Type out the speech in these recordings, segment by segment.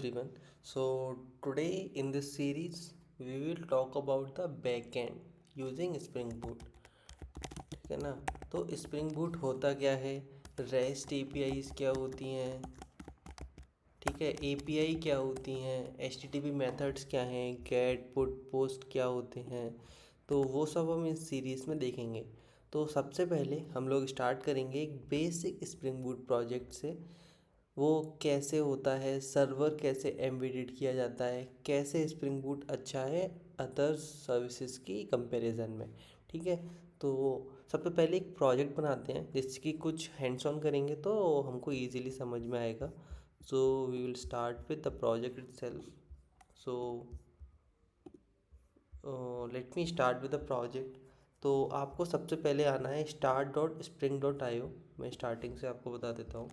everyone. So today in this series we will talk about the backend using Spring Boot. ठीक है ना? तो Spring Boot होता क्या है, REST APIs क्या होती हैं, ठीक है, API क्या होती हैं, HTTP मेथड्स क्या हैं, गेट पुट पोस्ट क्या होते हैं, तो वो सब हम इस सीरीज़ में देखेंगे। तो सबसे पहले हम लोग स्टार्ट करेंगे एक बेसिक स्प्रिंग बूट प्रोजेक्ट से। वो कैसे होता है, सर्वर कैसे एम्बेडेड किया जाता है, कैसे स्प्रिंग बूट अच्छा है अदर सर्विसेज की कंपैरिजन में। ठीक है, तो सबसे पहले एक प्रोजेक्ट बनाते हैं जिसकी कुछ हैंड्स ऑन करेंगे तो हमको इजीली समझ में आएगा। So we will start with the project itself. So let me start with the project. तो आपको सबसे पहले आना है start.spring.io। मैं स्टार्टिंग से आपको बता देता हूँ।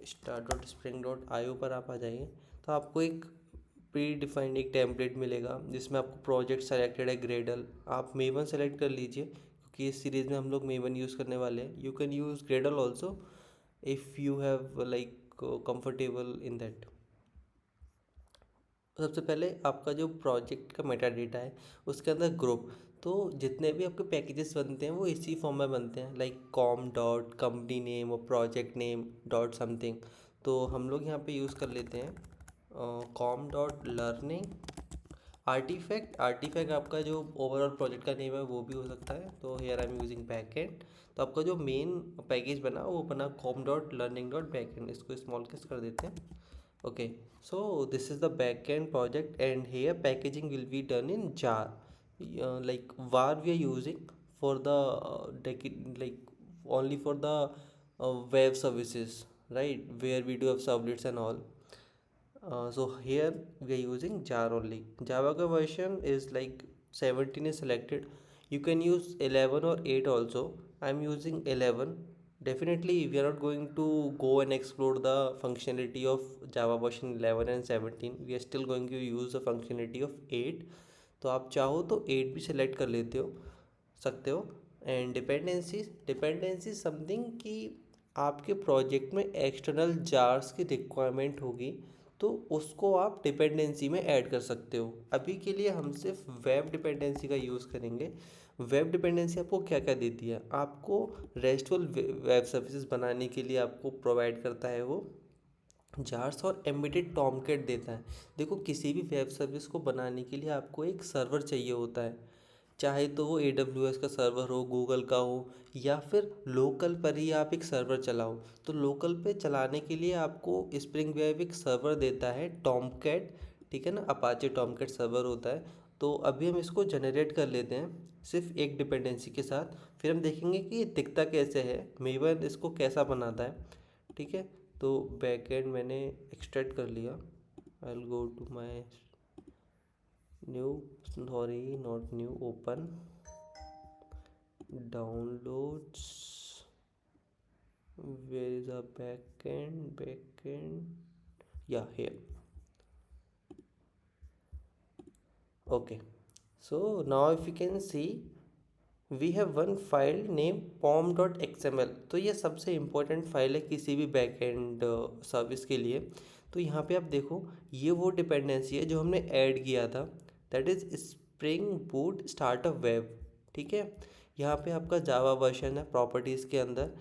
start.spring.io पर आप आ जाइए तो आपको एक प्री डिफाइंड एक टेम्पलेट मिलेगा जिसमें आपको प्रोजेक्ट सेलेक्टेड है ग्रेडल। आप मेवन सेलेक्ट कर लीजिए क्योंकि इस सीरीज़ में हम लोग मेवन यूज़ करने वाले हैं। You can use Gradle also if you have like comfortable in that. सबसे पहले आपका जो प्रोजेक्ट का मेटा डेटा है उसके अंदर ग्रुप, तो जितने भी आपके पैकेजेस बनते हैं वो इसी फॉर्म में बनते हैं, like com dot company name और प्रोजेक्ट नेम डॉट समथिंग। तो हम लोग यहाँ पे यूज़ कर लेते हैं com dot learning artifact. Artifact आपका जो ओवरऑल प्रोजेक्ट का नेम है वो भी हो सकता है। तो here I am using backend. तो आपका जो मेन पैकेज बना वो बना com dot learning dot backend. इसको स्मॉल केस कर देते हैं। Okay, so this is the backend project, and here packaging will be done in jar. Like var we are using for the like only for the web services, right? Where we do have servlets and all. So here we are using jar only. Java ka version is like 17 is selected. You can use 11 or 8 also. I'm using 11. Definitely we are not going to go and explore the functionality of Java version 11 and 17. We are still going to use the functionality of 8. तो आप चाहो तो 8 भी select कर लेते हो सकते हो। एंड डिपेंडेंसी समथिंग कि आपके प्रोजेक्ट में एक्सटर्नल जार्स की रिक्वायरमेंट होगी तो उसको आप डिपेंडेंसी में ऐड कर सकते हो। अभी के लिए हम सिर्फ वेब डिपेंडेंसी का यूज़ करेंगे। वेब डिपेंडेंसी आपको क्या क्या देती है, आपको रेस्टफुल वेब सर्विसेज बनाने के लिए आपको प्रोवाइड करता है वो जार्स और एम्बेडेड टॉमकेट देता है। देखो, किसी भी वेब सर्विस को बनाने के लिए आपको एक सर्वर चाहिए होता है, चाहे तो वो AWS का सर्वर हो, गूगल का हो, या फिर लोकल पर ही आप एक सर्वर चलाओ। तो लोकल पे चलाने के लिए आपको स्प्रिंग वेब एक सर्वर देता है टॉमकैट। ठीक है ना, अपाचे टॉमकैट सर्वर होता है। तो अभी हम इसको जनरेट कर लेते हैं सिर्फ एक डिपेंडेंसी के साथ, फिर हम देखेंगे कि ये दिखता कैसे है, मेवन इसको कैसा बनाता है। ठीक है, तो बैकएंड मैंने एक्सट्रैक्ट कर लिया। I will go to my new, sorry not new, open downloads. Where is a backend, yeah, here. Okay, so now if you can see we have one file name pom.xml। तो ये सबसे important file है किसी भी backend service के लिए। तो यहाँ पे आप देखो, ये वो डिपेंडेंसी है जो हमने ऐड किया था, that is Spring boot startup web. ठीक है, यहाँ पे आपका जावा वर्जन है प्रॉपर्टीज़ के अंदर।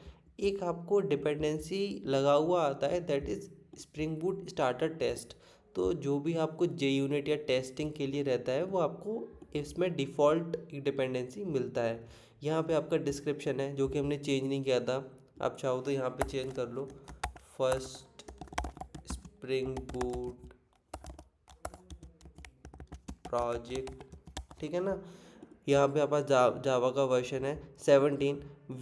एक आपको डिपेंडेंसी लगा हुआ आता है that is Spring Boot starter test. तो जो भी आपको JUnit या टेस्टिंग के लिए रहता है वो आपको इसमें डिफ़ॉल्ट डिपेंडेंसी मिलता है। यहाँ पे आपका डिस्क्रिप्शन है जो कि हमने चेंज नहीं किया था। आप चाहो तो यहाँ पे चेंज कर लो, फर्स्ट स्प्रिंग बूट प्रोजेक्ट। ठीक है ना, यहाँ पे आपका जावा का वर्जन है 17।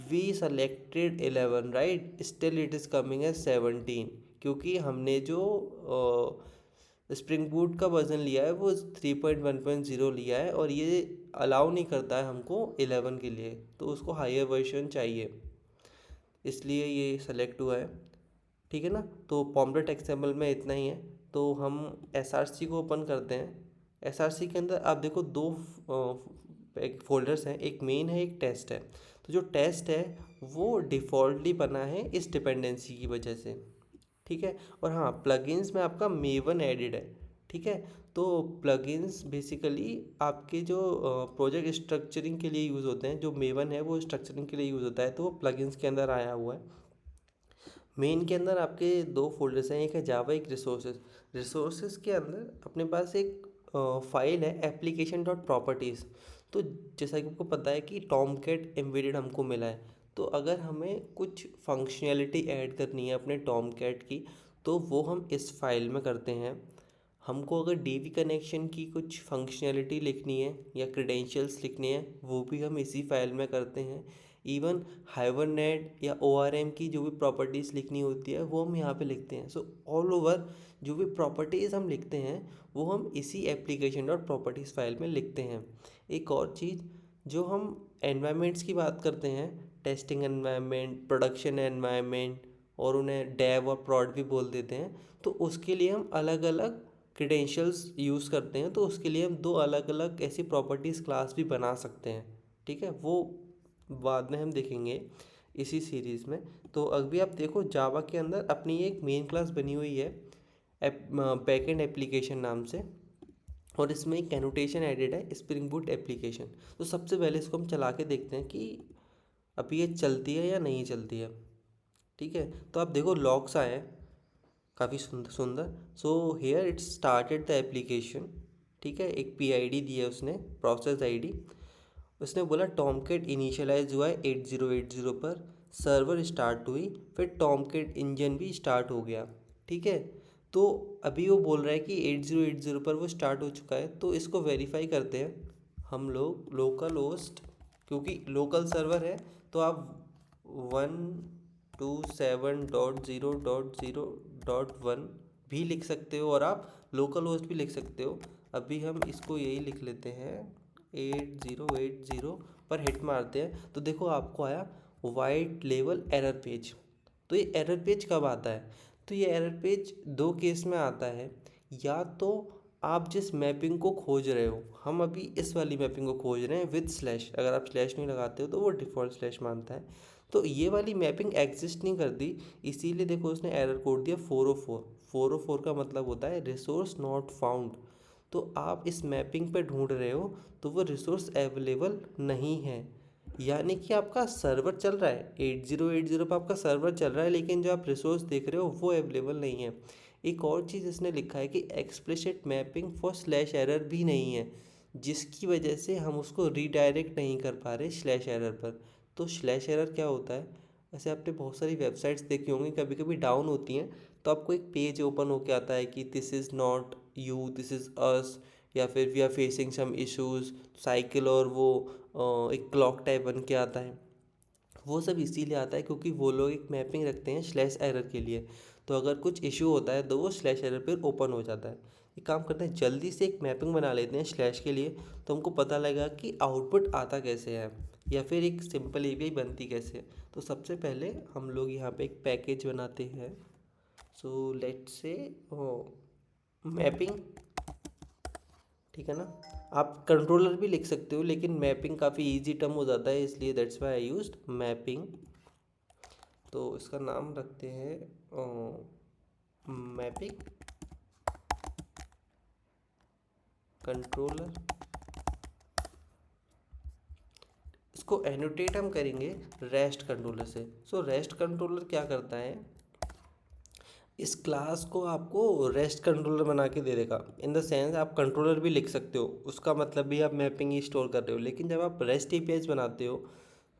We selected 11, right, still it is coming as 17 क्योंकि हमने जो स्प्रिंग बूट का वर्जन लिया है वो 3.1.0 लिया है और ये अलाउ नहीं करता है हमको 11 के लिए, तो उसको हायर वर्जन चाहिए, इसलिए ये सेलेक्ट हुआ है। ठीक है ना, तो पॉम्पलेट एक्सएमएल में इतना ही है। तो हम SRC को ओपन करते हैं। SRC के अंदर आप देखो दो एक फोल्डर्स हैं, एक मेन है एक टेस्ट है। तो जो टेस्ट है वो डिफ़ॉल्टली बना है इस डिपेंडेंसी की वजह से। ठीक है। और हाँ, प्लगइन्स में आपका मेवन एडेड है, ठीक है। तो प्लगइन्स बेसिकली आपके जो प्रोजेक्ट स्ट्रक्चरिंग के लिए यूज़ होते हैं, जो मेवन है वो स्ट्रक्चरिंग के लिए यूज़ होता है, तो वो प्लगइन्स के अंदर आया हुआ है। मेन के अंदर आपके दो फोल्डर्स हैं, एक है जावा, एक रिसोर्सेज। रिसोर्सेज के अंदर अपने पास एक फाइल है एप्लीकेशन डॉट प्रॉपर्टीज़। तो जैसा कि आपको पता है कि टॉमकैट एम्बेडेड हमको मिला है, तो अगर हमें कुछ फंक्शनैलिटी ऐड करनी है अपने टॉमकैट की, तो वो हम इस फाइल में करते हैं। हमको अगर डीवी कनेक्शन की कुछ फंक्शनैलिटी लिखनी है या क्रेडेंशियल्स लिखने हैं, वो भी हम इसी फाइल में करते हैं। इवन हाइबरनेट या ओआरएम की जो भी प्रॉपर्टीज़ लिखनी होती है वो हम यहाँ पे लिखते हैं। सो ऑल ओवर जो भी प्रॉपर्टीज़ हम लिखते हैं वो हम इसी एप्लीकेशन डॉट प्रॉपर्टीज़ फाइल में लिखते हैं। एक और चीज़, जो हम एनवायरनमेंट्स की बात करते हैं, टेस्टिंग एनवायरनमेंट, प्रोडक्शन एनवायरनमेंट, और उन्हें डेव और प्रॉड भी बोल देते हैं, तो उसके लिए हम अलग अलग क्रेडेंशियल्स यूज़ करते हैं। तो उसके लिए हम दो अलग अलग ऐसी प्रॉपर्टीज़ क्लास भी बना सकते हैं, ठीक है। वो बाद में हम देखेंगे इसी सीरीज़ में। तो अभी आप देखो, जावा के अंदर अपनी एक मेन क्लास बनी हुई है बैकएंड एप्लीकेशन नाम से, और इसमें एक एनोटेशन एडेड है स्प्रिंग बूट एप्लीकेशन। तो सबसे पहले इसको हम चला के देखते हैं कि अभी ये चलती है या नहीं चलती है, ठीक है। तो आप देखो लॉग्स आए हैं, काफ़ी सुंदर सुंदर। So here it started the application, ठीक है। एक PID दी है उसने, प्रोसेस ID। उसने बोला टॉमकैट इनिशियलाइज हुआ है 8080 पर, सर्वर स्टार्ट हुई, फिर टॉमकैट इंजन भी स्टार्ट हो गया, ठीक है। तो अभी वो बोल रहा है कि 8080 पर वो स्टार्ट हो चुका है, तो इसको वेरीफाई करते हैं हम लोग। लोकल होस्ट, क्योंकि लोकल सर्वर है, तो आप 127.0.0.1 भी लिख सकते हो, और आप लोकल होस्ट भी लिख सकते हो। अभी हम इसको यही लिख लेते हैं 8080 पर हिट मारते हैं, तो देखो आपको आया वाइट लेवल एरर पेज। तो ये एरर पेज कब आता है? तो ये एरर पेज दो केस में आता है। या तो आप जिस मैपिंग को खोज रहे हो, हम अभी इस वाली मैपिंग को खोज रहे हैं विद स्लैश, अगर आप स्लैश नहीं लगाते हो तो वो डिफ़ॉल्ट स्लैश मानता है। तो ये वाली मैपिंग एग्जिस्ट नहीं करती, इसीलिए देखो उसने एरर कोड दिया 404। 404 का मतलब होता है रिसोर्स नॉट फाउंड। तो आप इस मैपिंग पे ढूंढ रहे हो तो वो रिसोर्स अवेलेबल नहीं है, यानी कि आपका सर्वर चल रहा है 8080 पर, आपका सर्वर चल रहा है, लेकिन जो आप रिसोर्स देख रहे हो वो अवेलेबल नहीं है। एक और चीज़ इसने लिखा है कि explicit mapping for slash error भी नहीं है, जिसकी वजह से हम उसको रीडायरेक्ट नहीं कर पा रहे स्लैश एरर पर। तो स्लैश एरर क्या होता है? ऐसे आपने बहुत सारी वेबसाइट्स देखी होंगी, कभी कभी डाउन होती हैं, तो आपको एक पेज ओपन होके आता है कि this is not you, this is us, या फिर we are facing some issues, cycle, और वो एक क्लॉक टाइप बन के आता है। वो सब इसीलिए आता है क्योंकि वो लोग एक मैपिंग रखते हैं स्लैश एरर के लिए। तो अगर कुछ इशू होता है तो वो स्लैश एरर पर ओपन हो जाता है। एक काम करते हैं, जल्दी से एक मैपिंग बना लेते हैं स्लैश के लिए, तो हमको पता लगा कि आउटपुट आता कैसे है, या फिर एक सिंपल API बनती कैसे है। तो सबसे पहले हम लोग यहाँ पे एक पैकेज बनाते हैं। सो लेट्स से मैपिंग, ठीक है ना। आप कंट्रोलर भी लिख सकते हो, लेकिन मैपिंग काफ़ी इजी टर्म हो जाता है, इसलिए that's why I used mapping. तो इसका नाम रखते हैं मैपिंग कंट्रोलर। इसको एनोटेट हम करेंगे रेस्ट कंट्रोलर से। सो रेस्ट कंट्रोलर क्या करता है, इस क्लास को आपको रेस्ट कंट्रोलर बना के दे देगा। इन द सेंस आप कंट्रोलर भी लिख सकते हो, उसका मतलब भी आप मैपिंग ही स्टोर कर रहे हो, लेकिन जब आप रेस्ट APIs बनाते हो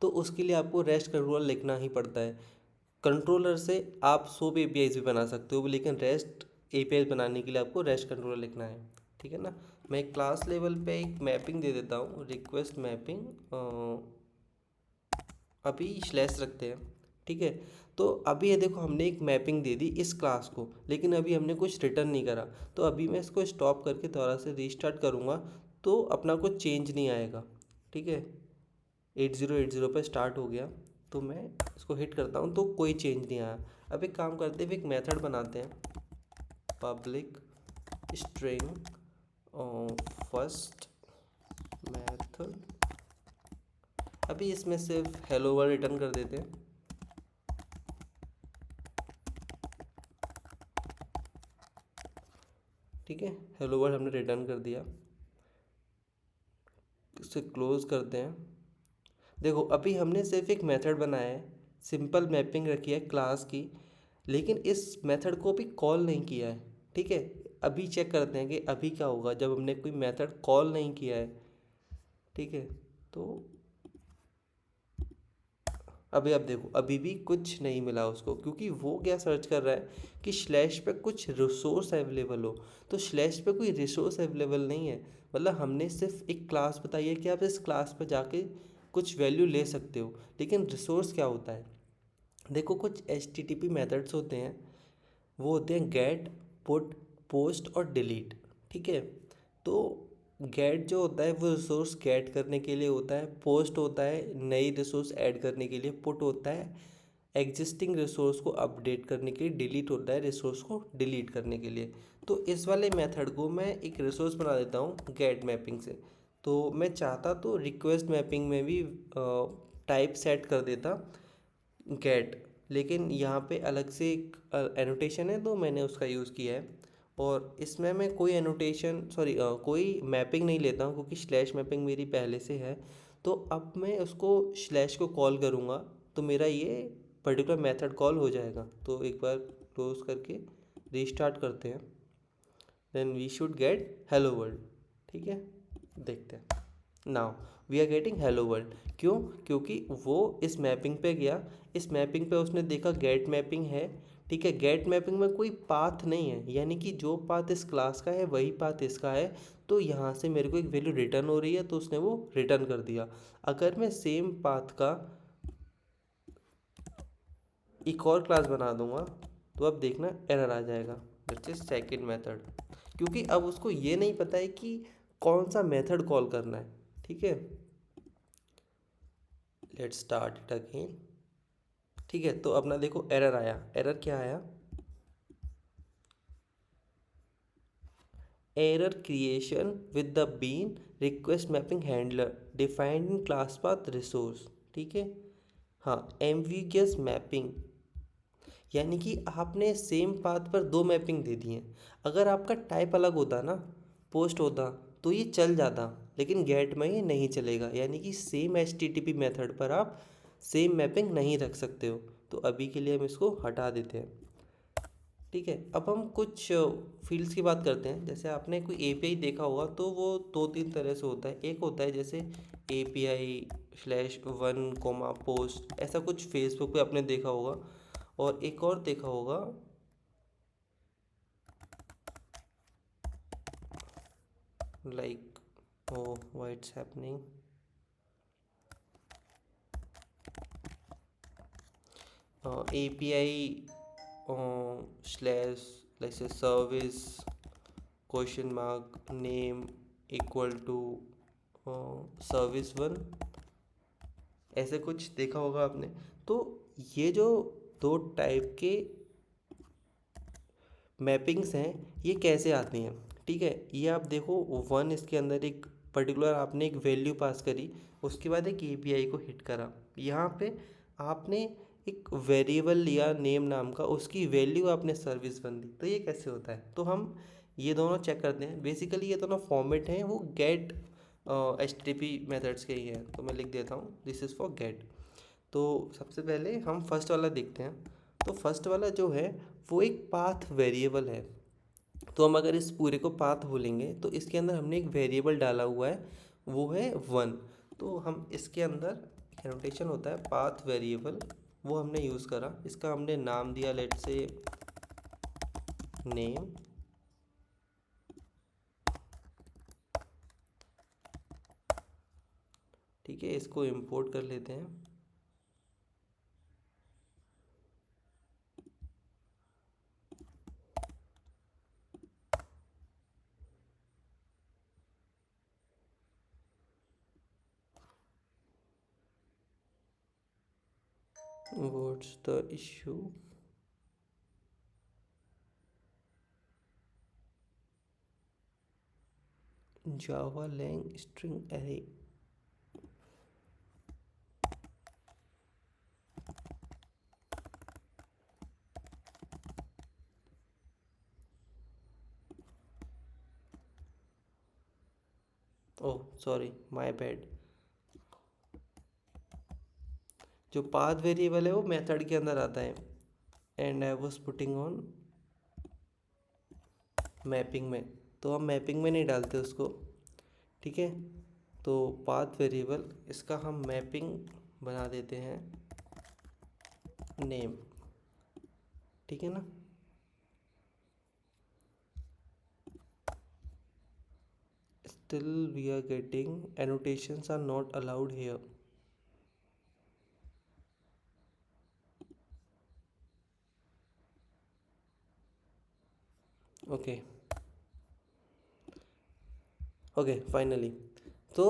तो उसके लिए आपको रेस्ट कंट्रोलर लिखना ही पड़ता है। कंट्रोलर से आप सोप APIs भी बना सकते हो, लेकिन रेस्ट APIs बनाने के लिए आपको रेस्ट कंट्रोलर लिखना है, ठीक है ना। मैं क्लास लेवल पे एक मैपिंग दे देता हूँ, रिक्वेस्ट मैपिंग, अभी स्लैश रखते हैं, ठीक है। तो अभी ये देखो हमने एक मैपिंग दे दी इस क्लास को, लेकिन अभी हमने कुछ रिटर्न नहीं करा। तो अभी मैं इसको स्टॉप करके दोबारा से रीस्टार्ट करूँगा तो अपना कुछ चेंज नहीं आएगा, ठीक है। 8080 पर स्टार्ट हो गया, तो मैं इसको हिट करता हूँ तो कोई चेंज नहीं आया। अब एक काम करते हैं, एक मेथड बनाते हैं, पब्लिक स्ट्रिंग फर्स्ट मेथड। अभी इसमें सिर्फ हेलो वर्ल्ड रिटर्न कर देते हैं। ठीक है, हेलो वर्ल्ड हमने रिटर्न कर दिया, इसे क्लोज करते हैं। देखो अभी हमने सिर्फ एक मेथड बनाया है, सिंपल मैपिंग रखी है क्लास की, लेकिन इस मेथड को भी कॉल नहीं किया है। ठीक है, अभी चेक करते हैं कि अभी क्या होगा जब हमने कोई मेथड कॉल नहीं किया है। ठीक है, तो अभी आप देखो अभी भी कुछ नहीं मिला उसको, क्योंकि वो क्या सर्च कर रहा है कि स्लैश पे कुछ रिसोर्स अवेलेबल हो। तो स्लैश पे कोई रिसोर्स अवेलेबल नहीं है, मतलब हमने सिर्फ एक क्लास बताई है कि आप इस क्लास पे जाके कुछ वैल्यू ले सकते हो, लेकिन रिसोर्स क्या होता है। देखो कुछ H T T P methods होते हैं, वो होते हैं गेट, पुट, पोस्ट और डिलीट। ठीक है, तो गेट जो होता है वो रिसोर्स गेट करने के लिए होता है, पोस्ट होता है नई रिसोर्स ऐड करने के लिए, पुट होता है एग्जिस्टिंग रिसोर्स को अपडेट करने के लिए, डिलीट होता है रिसोर्स को डिलीट करने के लिए। तो इस वाले मेथड को मैं एक रिसोर्स बना देता हूँ गेट मैपिंग से। तो मैं चाहता तो रिक्वेस्ट मैपिंग में भी टाइप सेट कर देता गेट, लेकिन यहाँ पे अलग से एक एनोटेशन है तो मैंने उसका यूज़ किया है। और इसमें मैं कोई एनोटेशन कोई मैपिंग नहीं लेता हूँ, क्योंकि स्लैश मैपिंग मेरी पहले से है। तो अब मैं उसको स्लैश को कॉल करूँगा तो मेरा ये पर्टिकुलर मेथड कॉल हो जाएगा। तो एक बार क्लोज करके रीस्टार्ट करते हैं, then we should get hello world. ठीक है, देखते हैं। Now we are getting hello world. क्यों? क्योंकि वो इस मैपिंग पे गया, इस मैपिंग पे उसने देखा गेट मैपिंग है। ठीक है, गेट मैपिंग में कोई पाथ नहीं है, यानी कि जो पाथ इस क्लास का है वही पाथ इसका है। तो यहाँ से मेरे को एक वैल्यू रिटर्न हो रही है, तो उसने वो रिटर्न कर दिया। अगर मैं सेम पाथ का एक और क्लास बना दूंगा तो अब देखना एरर आ जाएगा, दैट्स इज सेकंड मेथड, क्योंकि अब उसको ये नहीं पता है कि कौन सा मेथड कॉल करना है। ठीक है, लेट्स स्टार्ट इट अगेन। ठीक है, तो अपना देखो एरर आया। एरर क्या आया? Error creation with the bean request mapping handler defined in class path resource. ठीक है, हाँ, एम्बिगियस मैपिंग, यानी कि आपने सेम पाथ पर दो मैपिंग दे दी हैं। अगर आपका टाइप अलग होता ना, पोस्ट होता, तो ये चल जाता, लेकिन गेट में ये नहीं चलेगा, यानी कि same H T T P method पर आप सेम मैपिंग नहीं रख सकते हो। तो अभी के लिए हम इसको हटा देते हैं। ठीक है, अब हम कुछ फील्ड्स की बात करते हैं। जैसे आपने कोई एपीआई देखा होगा तो वो दो तीन तरह से होता है। एक होता है जैसे API/1, पोस्ट, ऐसा कुछ फेसबुक पे आपने देखा होगा। और एक और देखा होगा, like, oh why it's happening, API slash जैसे service ?name equal to service1, ऐसे कुछ देखा होगा आपने। तो ये जो दो टाइप के मैपिंग्स हैं ये कैसे आती हैं? ठीक है, ये आप देखो, वन इसके अंदर एक पर्टिकुलर आपने एक वैल्यू पास करी, उसके बाद एक एपीआई को हिट करा। यहाँ पे आपने एक वेरिएबल लिया नेम नाम का, उसकी वैल्यू आपने सर्विस बन दी। तो ये कैसे होता है? तो हम ये दोनों चेक करते हैं। बेसिकली ये दोनों फॉर्मेट हैं वो gate H T P methods के ही हैं। तो मैं लिख देता हूँ दिस इज़ फॉर गेट। तो सबसे पहले हम फर्स्ट वाला देखते हैं। तो फर्स्ट वाला जो है वो एक पाथ वेरिएबल है। तो हम अगर इस पूरे को पाथ बोलेंगे तो इसके अंदर हमने एक वेरिएबल डाला हुआ है, वो है 1। तो हम इसके अंदर एक एनोटेशन होता है पाथ वेरिएबल, वो हमने यूज़ करा। इसका हमने नाम दिया लेट से नेम। ठीक है, इसको इंपोर्ट कर लेते हैं। What's the issue? Java lang string array. Oh sorry, my bad. जो पाथ वेरिएबल है वो मेथड के अंदर आता है, and I was putting on mapping में, तो हम मैपिंग में नहीं डालते उसको। ठीक है, तो पाथ वेरिएबल इसका हम मैपिंग बना देते हैं नेम। ठीक है ना। Still we are getting annotations are not allowed here. Okay okay finally, तो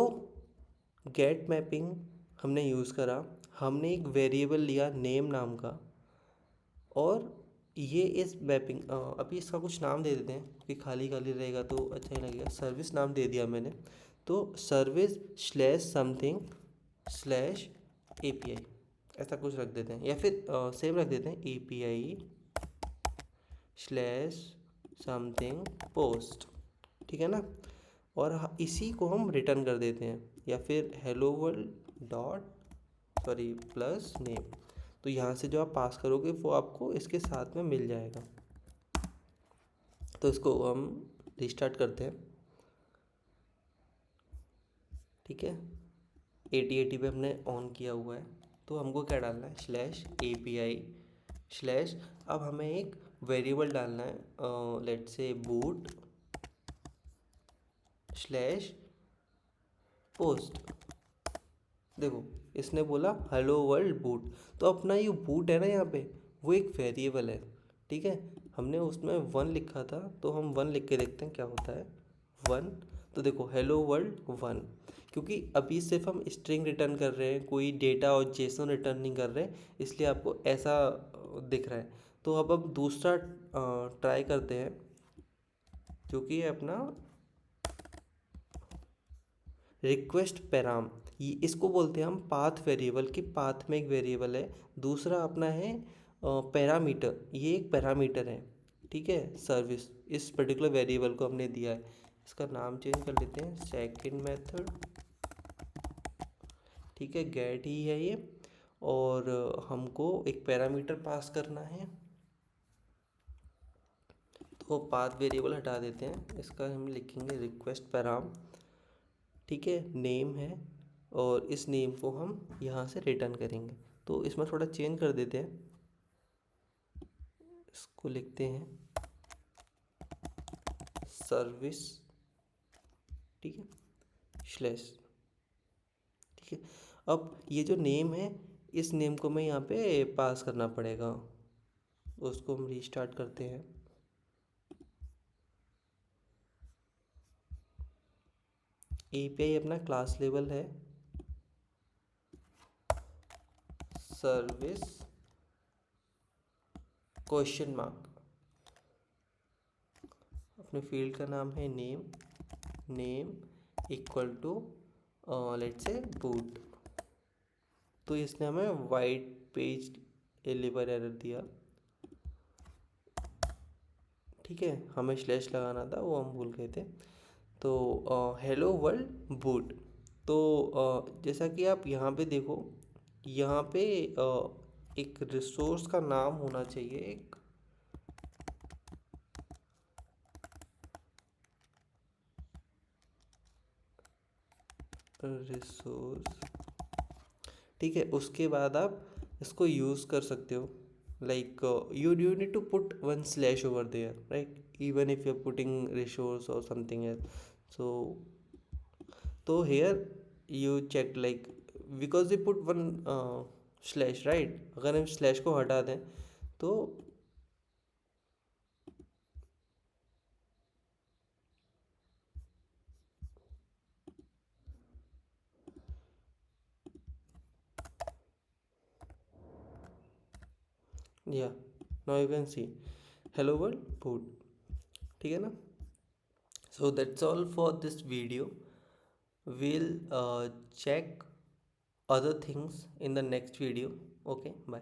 गेट मैपिंग हमने यूज़ करा, हमने एक वेरिएबल लिया नेम नाम का, और ये इस मैपिंग अभी इसका कुछ नाम दे देते हैं कि खाली खाली रहेगा तो अच्छा ही लगेगा। सर्विस नाम दे दिया मैंने, तो service slash something slash API, ऐसा कुछ रख देते हैं, या फिर सेम रख देते हैं API स्लैश समथिंग पोस्ट। ठीक है ना। और इसी को हम रिटर्न कर देते हैं, या फिर hello world dot sorry plus name. तो यहाँ से जो आप पास करोगे वो आपको इसके साथ में मिल जाएगा। तो इसको हम रिस्टार्ट करते हैं। ठीक है, 8080 पे हमने ऑन किया हुआ है, तो हमको क्या डालना है, स्लैश API स्लैश, अब हमें एक वेरिएबल डालना है, लेट से बूट स्लैश पोस्ट। देखो इसने बोला हेलो वर्ल्ड बूट, तो अपना ये बूट है ना यहाँ पे, वो एक वेरिएबल है। ठीक है, हमने उसमें 1 लिखा था, तो हम 1 लिख के देखते हैं क्या होता है। 1, तो देखो हेलो वर्ल्ड 1, क्योंकि अभी सिर्फ हम स्ट्रिंग रिटर्न कर रहे हैं, कोई डेटा और जेसन रिटर्न नहीं कर रहे, इसलिए आपको ऐसा दिख रहा है। तो अब हम दूसरा ट्राई करते हैं, जो कि है अपना रिक्वेस्ट पैराम। ये इसको बोलते हैं हम पाथ वेरिएबल, की पाथ में एक वेरिएबल है। दूसरा अपना है पैरामीटर, ये एक पैरामीटर है। ठीक है, सर्विस इस पर्टिकुलर वेरिएबल को हमने दिया है, इसका नाम चेंज कर लेते हैं सेकंड मेथड। ठीक है, गेट ही है ये, और हमको एक पैरामीटर पास करना है, तो पाथ वेरिएबल हटा देते हैं, इसका हम लिखेंगे रिक्वेस्ट पैराम। ठीक है, नेम है, और इस नेम को हम यहाँ से रिटर्न करेंगे। तो इसमें थोड़ा चेंज कर देते हैं, इसको लिखते हैं सर्विस। ठीक है, स्लैश। ठीक है, अब ये जो नेम है, इस नेम को मैं यहाँ पे पास करना पड़ेगा, उसको हम रीस्टार्ट करते हैं। API अपना क्लास लेवल है सर्विस क्वेश्चन मार्क, अपने फील्ड का नाम है name, name equal to let's say boot. तो इसने हमें वाइट पेज एलिवर एरर दिया। ठीक है, हमें स्लैश लगाना था, वो हम भूल गए थे। तो हेलो वर्ल्ड बूट, तो जैसा कि आप यहाँ पे देखो, यहाँ पे एक रिसोर्स का नाम होना चाहिए, एक रिसोर्स। ठीक है, उसके बाद आप इसको यूज़ कर सकते हो, like you need to put 1 slash over there, right, even if you are putting resource और समथिंग एल्स। सो तो here you check like because they put 1 slash, right, अगर हम स्लैश को हटा दें तो या now you can see hello world boot. ठीक है ना। So that's all for this video, we'll check other things in the next video. Okay, bye.